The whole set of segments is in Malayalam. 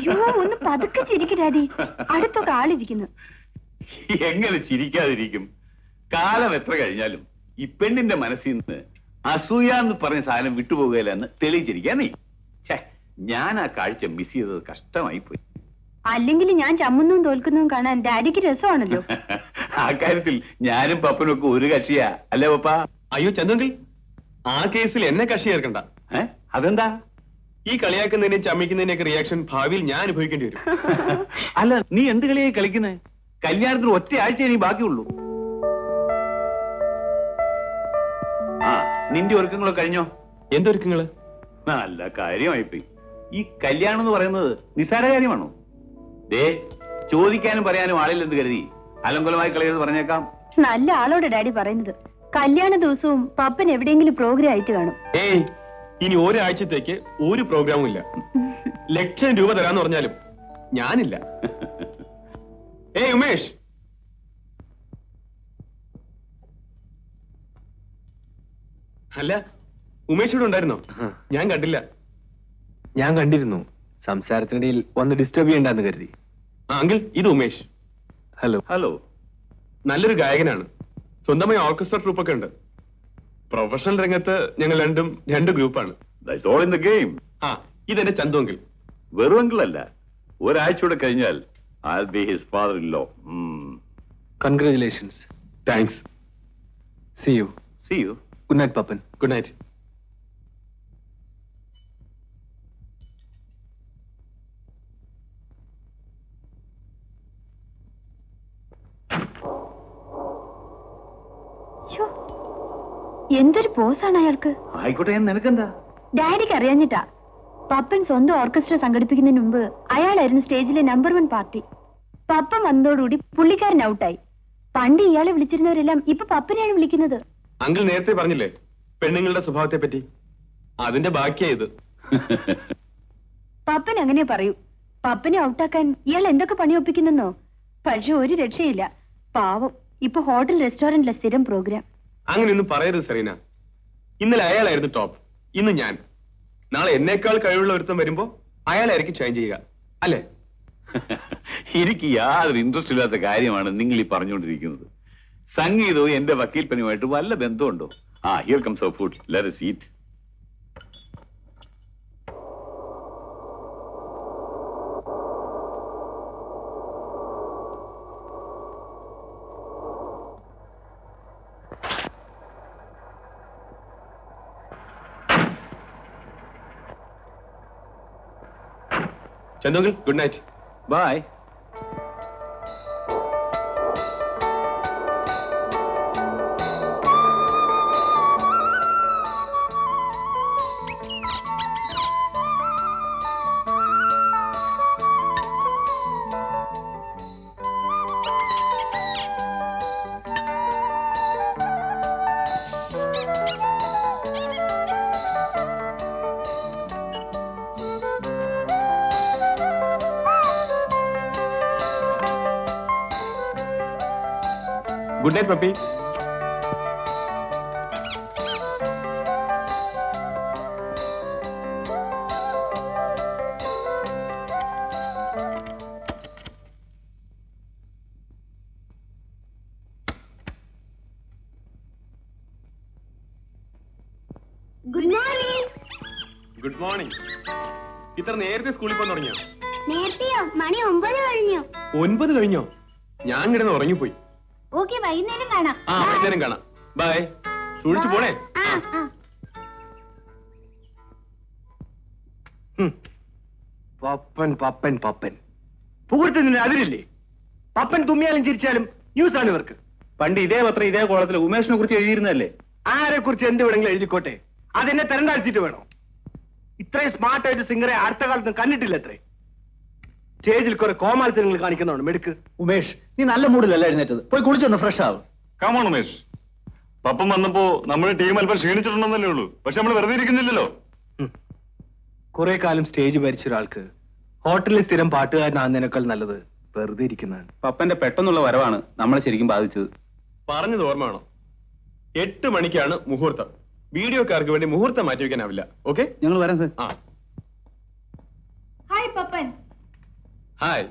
അയ്യോ ഒന്ന് പതുക്കെ ചിരിക്ക് ഡാഡി, അടുത്തൊക്കെ ആളിരിക്കുന്നു. എങ്ങനെ ചിരിക്കാതിരിക്കും? കാലം എത്ര കഴിഞ്ഞാലും ഈ പെണ്ണിന്റെ മനസ്സിൽ നിന്ന് അസൂയ എന്ന് പറഞ്ഞ സാധനം വിട്ടുപോകുകയില്ലെന്ന് തെളിയിച്ചിരിക്കാൻ നീ. ഞാൻ ആ കാഴ്ച മിസ് ചെയ്തത് കഷ്ടമായി പോയി. അല്ലെങ്കിൽ ഞാൻ ചമ്മുന്നതും തോൽക്കുന്നതും കാണാൻ ഡാഡിക്ക് രസമാണല്ലോ. ആ കാര്യത്തിൽ ഞാനും പപ്പനും ഒക്കെ ഒരു കക്ഷിയാ, അല്ലേ പപ്പ? അയ്യോ ചന്ദ്രൻ, ആ കേസിൽ എന്നെ കക്ഷി ചേർക്കണ്ട. അതെന്താ? ഈ കളിയാക്കുന്നതിനെയും ചമ്മിക്കുന്നതിനെയൊക്കെ റിയാക്ഷൻ ഭാവിയിൽ ഞാൻ അനുഭവിക്കേണ്ടി വരും. അല്ല, നീ എന്ത് കളിയായി കളിക്കുന്നേ? കല്യാണത്തിന് ഒറ്റ ആഴ്ച ഇനി ബാക്കിയുള്ളൂ. ആ, നിന്റെ ഒരുക്കങ്ങളൊക്കെ കഴിഞ്ഞോ? എന്തൊരുക്കങ്ങള്? നല്ല കാര്യമായിപ്പോയി. ഈ കല്യാണം എന്ന് പറയുന്നത് നിസ്സാര കാര്യമാണോ? ദേ, ചോദിക്കാനും പറയാനും ആളില്ലെന്ന് കരുതി അലങ്കുലമായി കളയെന്ന് പറഞ്ഞേക്കാം. നല്ല ആളോട് ഡാഡി പറയുന്നത്. കല്യാണ ദിവസവും പപ്പൻ എവിടെയെങ്കിലും പ്രോഗ്രാം ആയിട്ട് കാണും. ഏയ്, ഇനി ഒരാഴ്ചത്തേക്ക് ഒരു പ്രോഗ്രാമും ഇല്ല. 1,00,000 രൂപ തരാന്ന് പറഞ്ഞാലും ഞാനില്ല. ഏയ് ഉമേഷ്, അല്ല ഉമേഷ് ഇവിടെ ഉണ്ടായിരുന്നോ? ഞാൻ കണ്ടില്ല. ഞാൻ കണ്ടിരുന്നു. സംസാരത്തിനിടയിൽ വന്ന് ഡിസ്റ്റർബ് ചെയ്യണ്ടെന്ന് കരുതി. അങ്കിൾ, ഇത് ഉമേഷ്. ഹലോ. ഹലോ. നല്ലൊരു ഗായകനാണ്. സ്വന്തമായി ഓർക്കസ്ട്ര ട്രൂപ്പൊക്കെ ഉണ്ട്. പ്രൊഫഷണൽ രംഗത്ത് ഞങ്ങൾ രണ്ടും 2 ഗ്രൂപ്പാണ്. ആ, ഇതെന്റെ ചന്തു അങ്കിൾ. വെറും അങ്കിൾ അല്ല, ഒരാഴ്ചയോടെ കഴിഞ്ഞാൽ I'll be his father-in-law. Congratulations. Thanks. See you. See you. Good night, Papan. Good night. എന്തൊരു പോസാണ് അയാൾക്ക്. ആയിക്കോട്ടെ, നിനക്കെന്താ? ഡാഡിക്ക് അറിയാഞ്ഞിട്ടാ. പപ്പൻ സ്വന്തം ഓർക്കസ്ട്ര സംഘടിപ്പിക്കുന്നതിന് മുമ്പ് അയാളായിരുന്നു സ്റ്റേജിലെ നമ്പർ 1 പാർട്ടി. പപ്പൻ വന്നതോടുകൂടി പുള്ളിക്കാരൻ ഔട്ടായി. പണ്ട് ഇയാളെ വിളിച്ചിരുന്നവരെല്ലാം ഇപ്പൊ പപ്പനെയാണ് വിളിക്കുന്നത്. അങ്കിൾ നേരത്തെ പറഞ്ഞില്ലേ പെണ്ണുങ്ങളുടെ സ്വഭാവത്തെ പറ്റി? അതിന്റെ ബാക്കിയായത്. പപ്പൻ അങ്ങനെ പറയൂ. പപ്പനെ ഔട്ടാക്കാൻ ഇയാൾ എന്തൊക്കെ പണിയൊപ്പിക്കുന്നെന്നോ. പക്ഷെ ഒരു രക്ഷയില്ല. പാവം, ഇപ്പൊ ഹോട്ടൽ റെസ്റ്റോറന്റിലെ സ്ഥിരം പ്രോഗ്രാം. അങ്ങനെയൊന്നും പറയരുത് സെറീന. ഇന്നലെ അയാളായിരുന്നു ടോപ്പ്, ഇന്ന് ഞാൻ. നാളെ എന്നേക്കാൾ കഴിവുള്ള ഒരുത്തം വരുമ്പോ അയാളായിരിക്കും ഷൈൻ ചെയ്യുക, അല്ലേ? എനിക്ക് യാതൊരു ഇൻട്രസ്റ്റ് ഇല്ലാത്ത കാര്യമാണ് നിങ്ങൾ ഈ പറഞ്ഞുകൊണ്ടിരിക്കുന്നത്. സംഗീതവും എന്റെ വക്കീൽ പണിയുമായിട്ട് വല്ല ബന്ധമുണ്ടോ? Here comes our food. Let us eat. Chandu, good night. Bye. Good night Pappi. Good morning. ഇത്ര നേരത്തെ സ്കൂളിൽ പോകാൻ തുടങ്ങിയോ? നേരത്തെയോ? മണി 9 കഴിഞ്ഞു. 9 കഴിഞ്ഞോ? ഞാൻ കിടന്ന് ഉറങ്ങിപ്പോയി. ഓക്കെ, വൈകുന്നേരം കാണാം. വൈകുന്നേരം കാണാം. ബൈ. സൂക്ഷിച്ചു പോണേ. പപ്പൻ പപ്പൻ പപ്പൻ പുകഴ്ത്തുന്നതിന് അതിരില്ലേ? പപ്പൻ തുമ്മിയാലും ചിരിച്ചാലും ന്യൂസ് ആണ് ഇവർക്ക്. പണ്ട് ഇതേ പത്രം ഇതേ കോളത്തിൽ ഉമേഷിനെ കുറിച്ച് എഴുതിയിരുന്നല്ലേ? ആരെ കുറിച്ച് എന്ത് വേണമെങ്കിലും എഴുതിക്കോട്ടെ, അതെന്നെ തരണ്ടാഴ്ചിട്ട് വേണോ? ഇത്രയും സ്മാർട്ടായിട്ട് സിംഗറെ അടുത്ത കാലത്ത് കണ്ടിട്ടില്ല. അത്രേ സ്റ്റേജിൽ കുറെ കോമാളിത്തരങ്ങൾ കാണിക്കുന്നതാണ് മെടുക്ക്. ഉമേഷ്, നീ നല്ല മൂഡിലല്ല എഴുന്നേറ്റത്. പോയി കുളിച്ചൊന്ന് ഫ്രഷ് ആവും. കമോൺ ഉമേഷ്. പപ്പം വന്നപ്പോ നമ്മുടെ ടീം അല്പം ക്ഷീണിച്ചിട്ടുണ്ടെന്നല്ലേ ഉള്ളൂ. പക്ഷെ നമ്മൾ വെറുതെ ഇരിക്കുന്നില്ലല്ലോ. കുറെ കാലം സ്റ്റേജ് ഭരിച്ച ഒരാൾക്ക് ഹോട്ടലിൽ സ്ഥിരം പാട്ടുകാരനാകുന്നതിനേക്കാൾ നല്ലത് വെറുതെ ഇരിക്കുന്നതാണ്. പപ്പന്റെ പെട്ടെന്നുള്ള വരവാണ് നമ്മളെ ശരിക്കും ബാധിച്ചത്. പറഞ്ഞത് ഓർമ്മയാണോ? 8 മണിക്കാണ് മുഹൂർത്തം. വീഡിയോക്കാർക്ക് വേണ്ടി മുഹൂർത്തം മാറ്റി വെക്കാനാവില്ല. ഓക്കെ, ഞങ്ങൾ വരാം sir. Hi Pappan. Hi.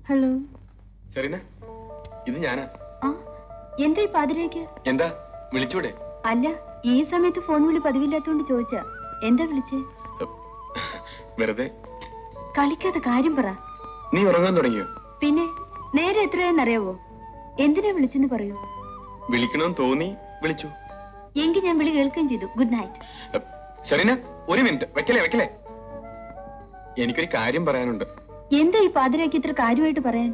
Hello. Serena, ഇത് ഞാനാ. ആ, എന്താ ഈ പാതിരേക്ക്? എന്താ വിളിച്ചൂടെ? അല്ല, ഈ സമയത്ത് ഫോൺ വിളി പതിവില്ലാത്തോണ്ട് ചോദിച്ചാ. എന്താ വിളിച്ചേ? വെറുതെ. കളിക്കാത്ത കാര്യം പറ. നീ ഉറങ്ങാൻ തുടങ്ങിയോ? പിന്നെ നേരെ എത്രയെന്നറിയാവോ? എന്തിനാ വിളിച്ചെന്ന് പറയൂ. വിളിക്കണമെന്ന് തോന്നി വിളിച്ചു. എങ്കിൽ ഞാൻ വിളി കേൾക്കുകയും ചെയ്തു. Good night. സെറീന, ഒരു മിനിറ്റ്. വെക്കലേ. എനിക്കൊരു കാര്യം പറയാനുണ്ട്. എന്താ ഈ പാതിരേക്ക് ഇത്ര കാര്യമായിട്ട് പറയാൻ?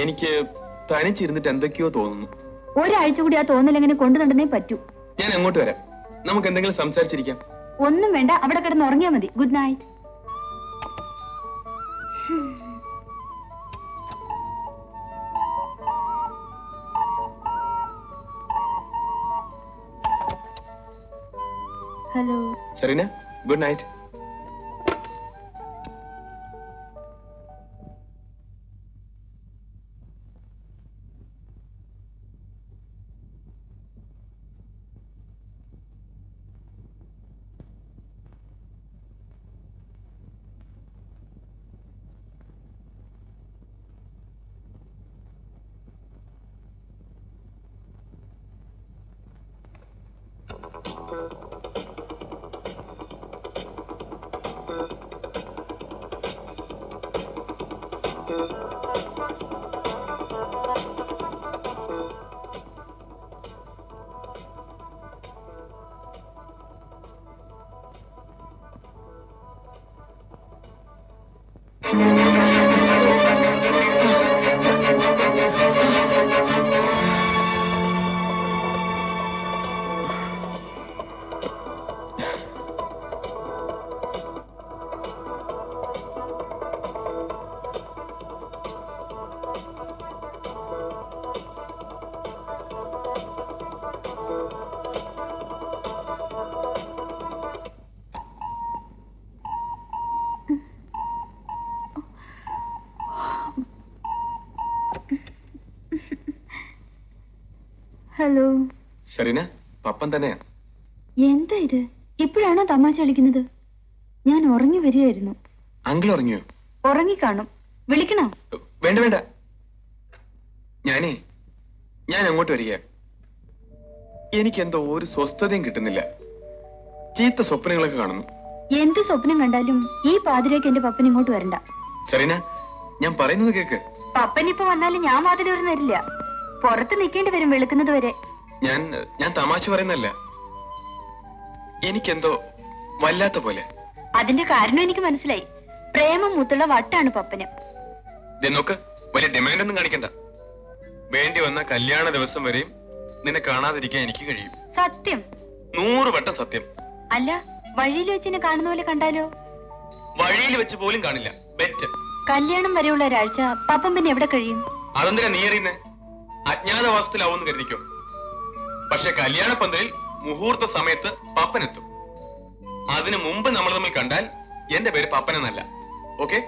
എനിക്ക് തനിച്ചിരുന്നിട്ട് എന്തൊക്കെയോ തോന്നുന്നു. ഒരാഴ്ച കൂടി ആ തോന്നലെങ്ങനെ കൊണ്ടു നടന്നേ പറ്റൂ. ഞാൻ അങ്ങോട്ട് വരാം. നമുക്ക് എന്തെങ്കിലും സംസാരിച്ചിരിക്കാം. ഒന്നും വേണ്ട, അവിടെ കിടന്ന് ഉറങ്ങിയാ മതി. Good night. Hello. Serena, good night. Hello. Serena, Pappan തന്നെയാ. എന്താ ഇത്? ഇപ്പോഴാണോ തമാശ കളിക്കുന്നത്? ഞാൻ ഉറങ്ങി വരികയായിരുന്നു. അങ്കിൾ ഉറങ്ങിയോ? ഉറങ്ങിക്കാണും. വിളിക്കണോ? വേണ്ട. ഞാൻ അങ്ങോട്ട് വരിക. എനിക്കെന്തോ ഒരു സ്വസ്ഥതയും കിട്ടുന്നില്ല. ചീത്ത സ്വപ്നങ്ങളൊക്കെ കാണുന്നു. എന്ത് സ്വപ്നം കണ്ടാലും ഈ പാതിരേക്ക് എന്റെ പപ്പൻ ഇങ്ങോട്ട് വരണ്ട. സെറീന, ഞാൻ പറയുന്നത് കേക്ക്. പപ്പൻ ഇപ്പൊ വന്നാലും ഞാൻ വാതിലൂർ വരില്ല. പുറത്ത് നിൽക്കേണ്ടി വരും വെളുക്കുന്നത് വരെ. ഞാൻ തമാശ പറയുന്നല്ല. എനിക്കെന്തോ വല്ലാത്ത പോലെ. അതിന്റെ കാരണം എനിക്ക് മനസ്സിലായി. പ്രേമം മൂത്തുള്ള വട്ടാണ് പപ്പന്. നോക്ക്, വലിയ ഡിമാൻഡ് ഒന്നും കാണിക്കണ്ട. വേണ്ടി വന്ന കല്യാണ ദിവസം വരെയും നിന്നെ കാണാതിരിക്കാൻ എനിക്ക് കഴിയും. സത്യം? 100 വട്ടം സത്യം. അല്ല, വഴിയിൽ വെച്ച് എന്നെ കാണുന്ന പോലെ കണ്ടാലോ? വഴിയിൽ വെച്ച് പോലും കാണില്ല. ബെറ്റ്. കല്യാണം വരെയുള്ള ഒരാഴ്ച പപ്പൻ പിന്നെ എവിടെ കഴിയും? അതെന്തിനാ നീ അറിയുന്നേ? അജ്ഞാതവാസത്തിലാവുമെന്ന് കരുതിക്കോ. പക്ഷെ കല്യാണ പന്തലിൽ മുഹൂർത്ത സമയത്ത് പപ്പനെത്തും. അതിനു മുമ്പ് നമ്മൾ തമ്മിൽ കണ്ടാൽ എന്റെ പേര് പപ്പനെന്നല്ല. ഓക്കെ?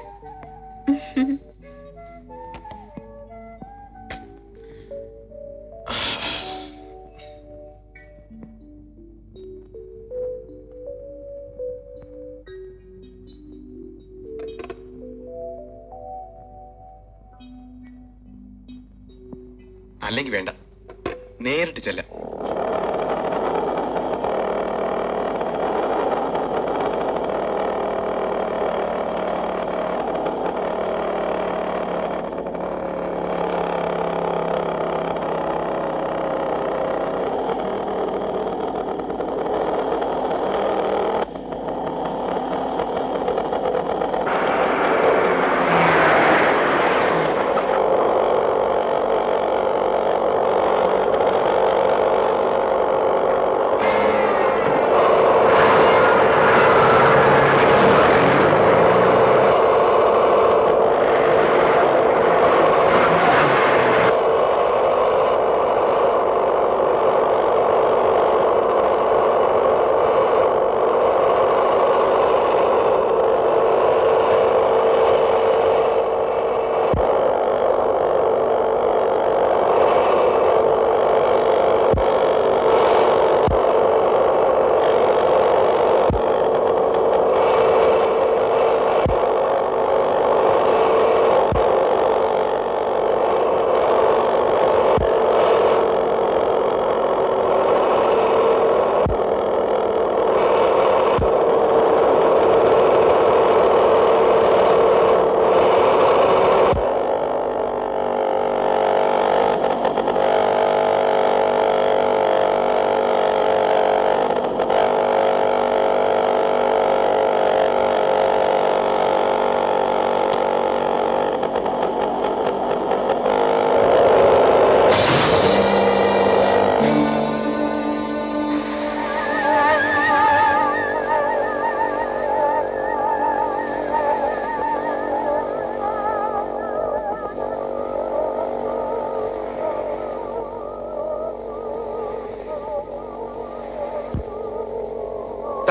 അല്ലെങ്കിൽ വേണ്ട, നേരിട്ട് ചെല്ലാം.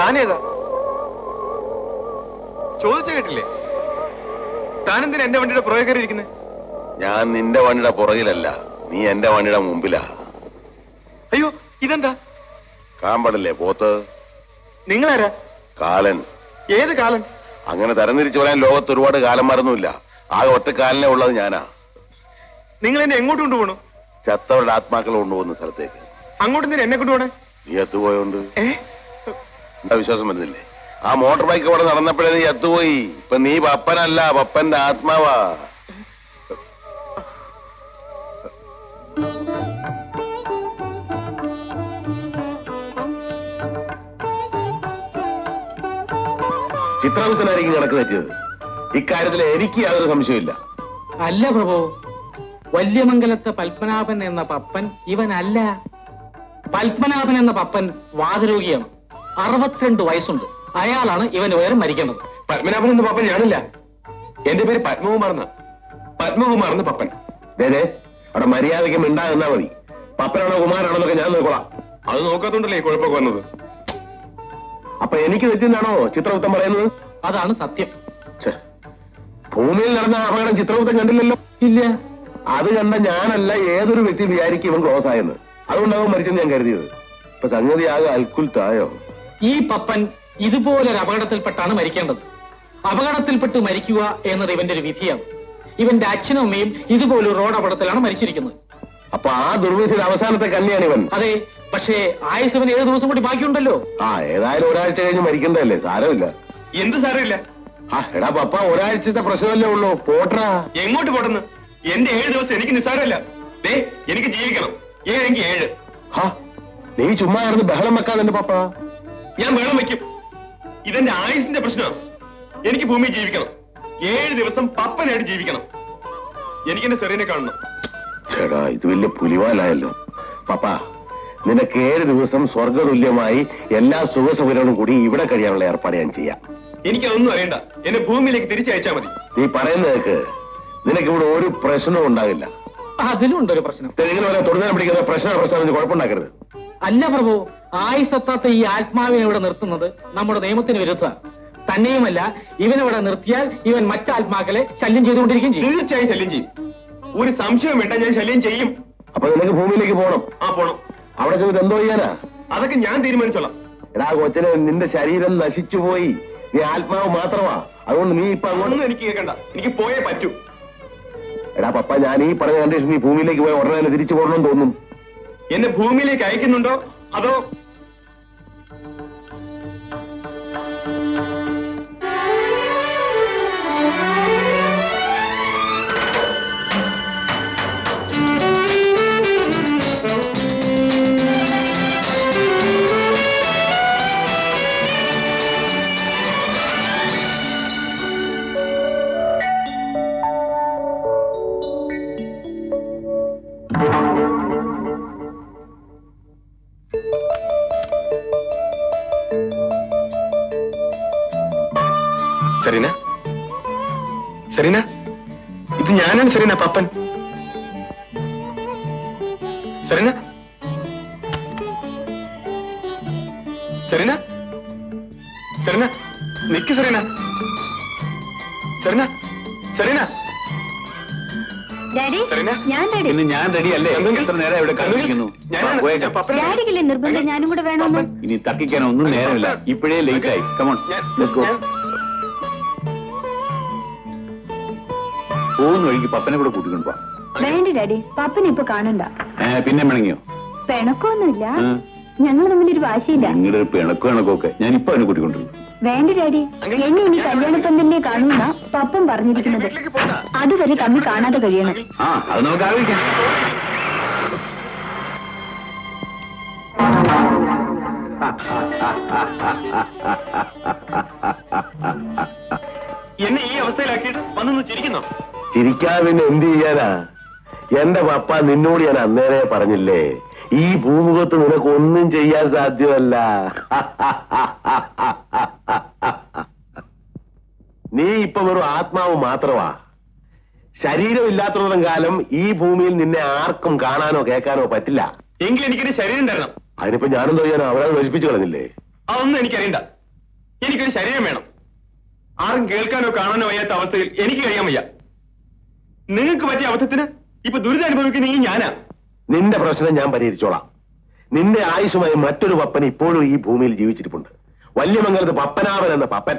താനേതാ? ചോദിച്ചു കേട്ടില്ലേ? താനെന്തിനാ എന്റെ വണ്ടിയുടെ പുറകെ കയറിയിരിക്കുന്നത്? ഞാൻ നിന്റെ വണ്ടിയുടെ പുറകിലല്ല, നീ എന്റെ വണ്ടിയുടെ മുമ്പിലാ. അയ്യോ, ഇതെന്താ? കാമ്പടല്ലേ പോത്ത്? നിങ്ങളാരാ? കാലൻ. ഏത് കാലൻ? അങ്ങനെ തരംതിരിച്ചു പറയാൻ ലോകത്ത് ഒരുപാട് കാലന്മാരൊന്നുമില്ല. ആകെ ഒറ്റ കാലിനെ ഉള്ളത് ഞാനാ. നിങ്ങൾ എന്നെ എങ്ങോട്ട് കൊണ്ടുപോകണു? ചത്തവരുടെ ആത്മാക്കൾ കൊണ്ടുപോകുന്ന സ്ഥലത്തേക്ക്. അങ്ങോട്ട് എന്തിനാ എന്നെ കൊണ്ടുപോകണേ? നീ എത്തുപോയോണ്ട് എന്താ വിശ്വാസം വരുന്നില്ലേ? ആ മോട്ടോർ ബൈക്ക് ഇവിടെ നടന്നപ്പോഴേ നീ എത്തുപോയി. ഇപ്പൊ നീ പപ്പനല്ല, പപ്പന്റെ ആത്മാവാ. ചിത്രഗുപ്തനായിരിക്കും കണക്ക് തെറ്റിയത്. ഇക്കാര്യത്തിൽ എനിക്ക് യാതൊരു സംശയമില്ല. അല്ല പ്രഭു, വല്യമംഗലത്തെ പത്മനാഭൻ എന്ന പപ്പൻ ഇവനല്ല. പത്മനാഭൻ എന്ന പപ്പൻ വാതരോഗിയാണ്. 62 വയസ്സുണ്ട്. അയാളാണ് ഇവന് വേറെ മരിക്കേണ്ടത്. പത്മനാഭൻ എന്ന പപ്പൻ ഞാനില്ല. എന്റെ പേര് പത്മകുമാർന്ന. പത്മകുമാർന്ന് പപ്പൻ. അവിടെ മര്യാദയ്ക്ക് മിണ്ടാകുന്നാ മതി. പപ്പനാണോ കുമാരാണോ എന്നൊക്കെ ഞാൻ നോക്കോളാം. അത് നോക്കാത്തോണ്ടല്ലേ ഈ കുഴപ്പമൊക്കെ വന്നത്. അപ്പൊ എനിക്ക് തെറ്റിന്നാണോ ചിത്രഗുപ്തൻ പറയുന്നത്? അതാണ് സത്യം. ഭൂമിയിൽ നടന്ന അപകടം ചിത്രഗുപ്തൻ കണ്ടില്ലല്ലോ. ഇല്ല. അത് കണ്ട ഞാനല്ല ഏതൊരു വ്യക്തി വിചാരിക്കും ഇവൻ ക്ലോസ് ആയെന്ന്. അതുകൊണ്ടാവും മരിച്ചെന്ന് ഞാൻ കരുതിയത്. ഇപ്പൊ സംഗതി ആകെ അൽക്കുൽത്തായോ. ഈ പപ്പൻ ഇതുപോലൊരു അപകടത്തിൽപ്പെട്ടാണ് മരിക്കേണ്ടത്. അപകടത്തിൽപ്പെട്ട് മരിക്കുക എന്നത് ഇവന്റെ ഒരു വിധിയാണ്. ഇവന്റെ അച്ഛനും അമ്മയും ഇതുപോലൊരു റോഡ് അപകടത്തിലാണ് മരിച്ചിരിക്കുന്നത്. അപ്പൊ ആ ദുർവിധിയുടെ അവസാനത്തെ കന്യാണ് ഇവൻ. അതെ, പക്ഷേ ആയുസ് ഇവൻ 7 ദിവസം കൂടി ബാക്കിയുണ്ടല്ലോ. ഏതായാലും ഒരാഴ്ച കഴിഞ്ഞ് മരിക്കണ്ടല്ലേ, സാരമില്ല. എന്ത് സാരമില്ല? എടാ പപ്പ, ഒരാഴ്ചത്തെ പ്രശ്നമല്ലേ ഉള്ളൂ, പോട്ടാ. എങ്ങോട്ട് പോട്ടെന്ന്? എന്റെ 7 ദിവസം എനിക്ക് നിസ്സാരമല്ല. എനിക്ക് ജീവിക്കണം. 7 7. നീ ചുമ്മാ ആയിരുന്നു ബഹളം വെക്കാതെ പപ്പ. ഞാൻ ബഹളം വെക്കും. ഇതെന്റെ ആയുസിന്റെ പ്രശ്നമാണ്. എനിക്ക് ഭൂമിയിൽ ജീവിക്കണം. 7 ദിവസം പപ്പനായിട്ട് ജീവിക്കണം. എനിക്ക് എന്റെ സെറീനെ കാണണം. ചേടാ, ഇത് വലിയ പുലിവാലായല്ലോ. പപ്പ, നിനക്ക് 7 ദിവസം സ്വർഗതുല്യമായി എല്ലാ സുഖസൗകര്യങ്ങളും കൂടി ഇവിടെ കഴിയാനുള്ള ഏർപ്പാട് ഞാൻ ചെയ്യാം. എനിക്കതൊന്നും അറിയണ്ട. എന്നെ ഭൂമിയിലേക്ക് തിരിച്ചയച്ചാൽ മതി. നീ പറയുന്നതൊക്കെ നിനക്കിവിടെ ഒരു പ്രശ്നവും ഉണ്ടാകില്ല. അതിലുണ്ടൊരു പ്രശ്നം. നിങ്ങൾ വരെ തൊടുന്നതിനെ പിടിക്കുന്ന പ്രശ്നം കുഴപ്പമുണ്ടാക്കരുത്. അല്ല പ്രഭു, ആയുസത്താത്ത ഈ ആത്മാവിനെ ഇവിടെ നിർത്തുന്നത് നമ്മുടെ നിയമത്തിന് വിരുദ്ധമാണ്. തന്നെയുമല്ല, ഇവനിവിടെ നിർത്തിയാൽ ഇവൻ മറ്റാത്മാക്കളെ ശല്യം ചെയ്തുകൊണ്ടിരിക്കും ചെയ്യും. തീർച്ചയായും ശല്യം ചെയ്യും. ഒരു സംശയം വേണ്ട, ഞാൻ ശല്യം ചെയ്യും. അപ്പൊ നിനക്ക് ഭൂമിയിലേക്ക് പോകണം. പോണം. അവിടെ ചെന്നിട്ട് എന്തോ ചെയ്യാനാ? അതൊക്കെ ഞാൻ തീരുമാനിച്ചോളാം. എടാ കൊച്ചിനെ, നിന്റെ ശരീരം നശിച്ചുപോയി. നീ ആത്മാവ് മാത്രമാ. അതുകൊണ്ട് നീ ഇപ്പൊ അങ്ങോട്ടൊന്നും എനിക്ക് കേൾക്കണ്ട. എനിക്ക് പോയേ പറ്റൂ. എടാ പപ്പ, ഞാൻ ഈ പറഞ്ഞ കണ്ടീഷൻ നീ ഭൂമിയിലേക്ക് പോയി ഉടനെ തന്നെ തിരിച്ചു പോകണമെന്ന് തോന്നും. എന്നെ ഭൂമിയിലേക്ക് അയക്കുന്നുണ്ടോ അതോ? സെറീന, സെറീന, ഇത് ഞാനാണ് സെറീന, പപ്പൻ. സെറീന, സെറീന, സെറീന, നിക്ക് സെറീന, സെറീന, സെറീന. ഡാഡി, സെറീന, ഞാൻ റെഡി. ഇന്ന് ഞാൻ റെഡി അല്ലേ? എത്ര നേരം ഇവിടെ കാത്തിരിക്കുന്നു. ഡാഡിക്കില്ലേ നിർബന്ധം ഞാനും കൂടെ വേണമെന്ന്? ഇനി തർക്കിക്കാനൊന്നും നേരമില്ല. ഇപ്പോഴേ ലേറ്റ് ആയി. Come on, let's go. പോകുന്ന വഴിക്ക് പപ്പനെ കൂടെ കൂട്ടിക്കൊണ്ട് പോവാം. വേണ്ട ഡാഡി, പപ്പനെ ഇപ്പൊ കാണണ്ട. പിന്നെ പിണങ്ങിയോ? പിണക്കൊന്നുമില്ല, ഞങ്ങൾ തമ്മിലൊരു വാശിയില്ല. നിങ്ങളുടെ പിണക്കമൊക്കെ ഞാൻ ഇപ്പൊ അവനെ കൂട്ടിക്കൊണ്ടിരുന്നു. വേണ്ട ഡാഡി, എന്നെ ഇനി കല്യാണപ്പന്തലിനെ കാണുന്ന പപ്പൻ പറഞ്ഞിരിക്കുന്നത്. അതുവരെ തമ്മിൽ കാണാതെ കഴിയണം. അത് നമുക്ക് ആലോചിക്കാം. എന്നെ ഈ അവസ്ഥയിലാക്കിയിട്ട് വന്നൊന്ന് ചിരിക്കുന്നോ? ചിരിക്കാതെ പിന്നെ എന്ത് ചെയ്യാനാ? എന്റെ പപ്പ നിന്നോട് ഞാൻ അന്നേരെ പറഞ്ഞില്ലേ, ഈ ഭൂമുഖത്ത് നിനക്കൊന്നും ചെയ്യാൻ സാധ്യമല്ല. നീ ഇപ്പൊ വെറും ആത്മാവ് മാത്രമാ. ശരീരമില്ലാത്തത്തോളം കാലം ഈ ഭൂമിയിൽ നിന്നെ ആർക്കും കാണാനോ കേൾക്കാനോ പറ്റില്ല. എങ്കിൽ എനിക്കൊരു ശരീരം തരണം. അതിനിപ്പോ ഞാനെന്തോ ചെയ്യാനോ? അവരത് നശിപ്പിച്ചു കളഞ്ഞില്ലേ? അതൊന്നും എനിക്കറിയണ്ട. എനിക്കൊരു ശരീരം വേണം. ആരും കേൾക്കാനോ കാണാനോ വയ്യാത്ത അവസ്ഥയിൽ എനിക്ക് കഴിയാൻ വയ്യ. നിങ്ങൾക്ക് പറ്റിയ അബദ്ധത്തിന് ഇപ്പൊ ദുരിതം അനുഭവിക്കുന്ന ഈ ഞാനാ. നിന്റെ പ്രശ്നം ഞാൻ പരിഹരിച്ചോളാം. നിന്റെ ആയുഷുമായി മറ്റൊരു പപ്പൻ ഇപ്പോഴും ഈ ഭൂമിയിൽ ജീവിച്ചിരിപ്പുണ്ട്. വല്യമംഗലത്ത് പപ്പനാവൻ എന്ന പപ്പൻ.